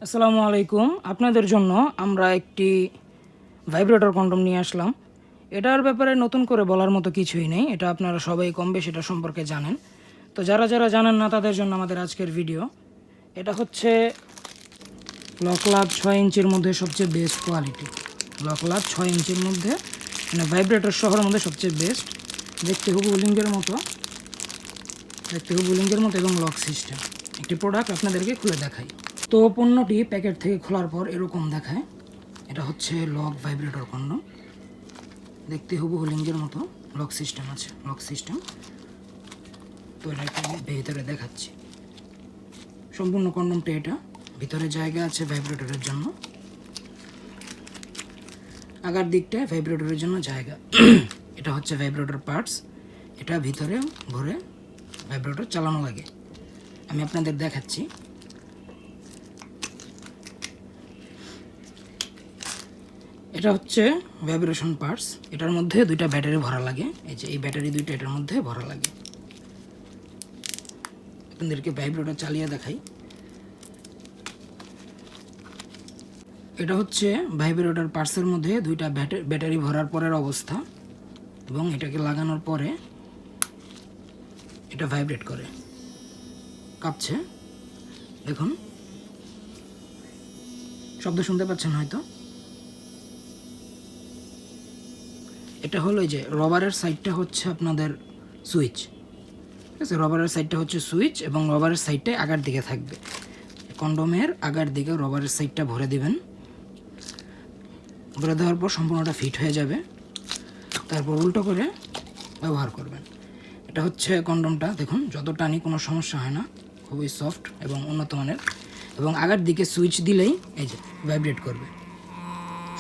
আসসালামু আলাইকুম। আপনাদের জন্য আমরা একটি ভাইব্রেটর কন্ডম নিয়ে আসলাম। এটার ব্যাপারে নতুন করে বলার মতো কিছুই নেই, এটা আপনারা সবাই কম বেশি এটা সম্পর্কে জানেন। তো যারা যারা জানেন না তাদের জন্য আমাদের আজকের ভিডিও। এটা হচ্ছে লকলাক 6 ইঞ্চির মধ্যে সবচেয়ে বেস্ট কোয়ালিটি। লকলাক 6 ইঞ্চির মধ্যে মানে ভাইব্রেটর শহরের মধ্যে সবচেয়ে বেস্ট। দেখতে হুবহু লিঙ্গের মতো এবং লক সিস্টেম একটি প্রোডাক্ট আপনাদেরকে খুলে দেখাই। তো পণ্যটি প্যাকেট থেকে খোলার পর এরকম দেখায়। এটা হচ্ছে লক ভাইব্রেটর কন্ডম। দেখতে হুবহু লিঙ্গের মতো লক সিস্টেম আছে, লক সিস্টেম। তো এটা একটু ভিতরে দেখাচ্ছি। সম্পূর্ণ কন্ডমটা এটা, ভিতরে জায়গা আছে ভাইব্রেটরের জন্য, আগার দিকটায় ভাইব্রেটরের জন্য জায়গা। এটা হচ্ছে ভাইব্রেটর পার্টস, এটা ভিতরে ভরে ভাইব্রেটর চালানো লাগে। আমি আপনাদের দেখাচ্ছি। এটা হচ্ছে ভাইব্রেশন পার্টস, এটার মধ্যে দুইটা ব্যাটারি ভরা লাগে। এই যে এই ব্যাটারি দুইটা এটার মধ্যে ভরা লাগে। আপনাদেরকে ভাইব্রেটর চালিয়ে দেখাই। এটা হচ্ছে ভাইব্রেটর পার্টসের মধ্যে দুইটা ব্যাটারি ভরার পরের অবস্থা, এবং এটাকে লাগানোর পরে এটা ভাইব্রেট করে, কাঁপছে। দেখুন, শব্দ শুনতে পাচ্ছেন হয়তো। এটা হলো এই যে রবারের সাইডটা হচ্ছে আপনাদের সুইচ, ঠিক আছে? রবারের সাইডটা হচ্ছে সুইচ এবং রবারের সাইডটাই আগার দিকে থাকবে। কন্ডোমের আগার দিকে রবারের সাইডটা ভরে দিবেন। ভরে দেওয়ার পর সম্পূর্ণটা ফিট হয়ে যাবে। তারপর উল্টো করে ব্যবহার করবেন। এটা হচ্ছে কন্ডোমটা, দেখুন যত টানি কোনো সমস্যা হয় না, খুবই সফট এবং উন্নত মানের। এবং আগার দিকে সুইচ দিলেই এই যে ভাইব্রেট করবে।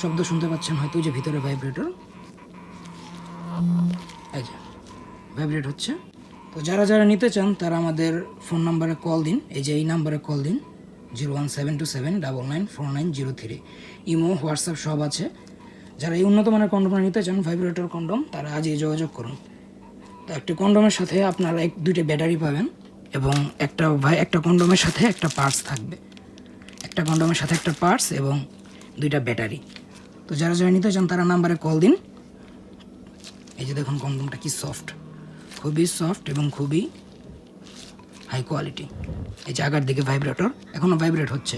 শব্দ শুনতে পাচ্ছেন হয়তো, যে ভিতরে ভাইব্রেটর, এই যে ভাইব্রেট হচ্ছে। তো যারা যারা নিতে চান তারা আমাদের ফোন নাম্বারে কল দিন, এই যে এই নাম্বারে কল দিন, 01727994903। ইমো, হোয়াটসঅ্যাপ সব আছে। যারা এই উন্নত মানের কন্ডোমটা নিতে চান, ভাইব্রেটর কন্ডোম, তারা আজই যোগাযোগ করুন। তো একটি কন্ডোমের সাথে আপনারা দুইটা ব্যাটারি পাবেন, এবং একটা কন্ডোমের সাথে একটা পার্টস থাকবে। একটা কন্ডোমের সাথে একটা পার্টস এবং দুইটা ব্যাটারি। তো যারা যারা নিতে চান তারা নাম্বারে কল দিন। এই যে দেখুন কন্ডোমটা কি সফট, খুবই সফট এবং খুবই হাই কোয়ালিটি। এই যে আগার দিকে ভাইব্রেটর এখনও ভাইব্রেট হচ্ছে।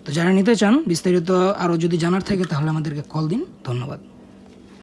তো যারা নিতে চান, বিস্তারিত আরও যদি জানার থাকে তাহলে আমাদেরকে কল দিন। ধন্যবাদ।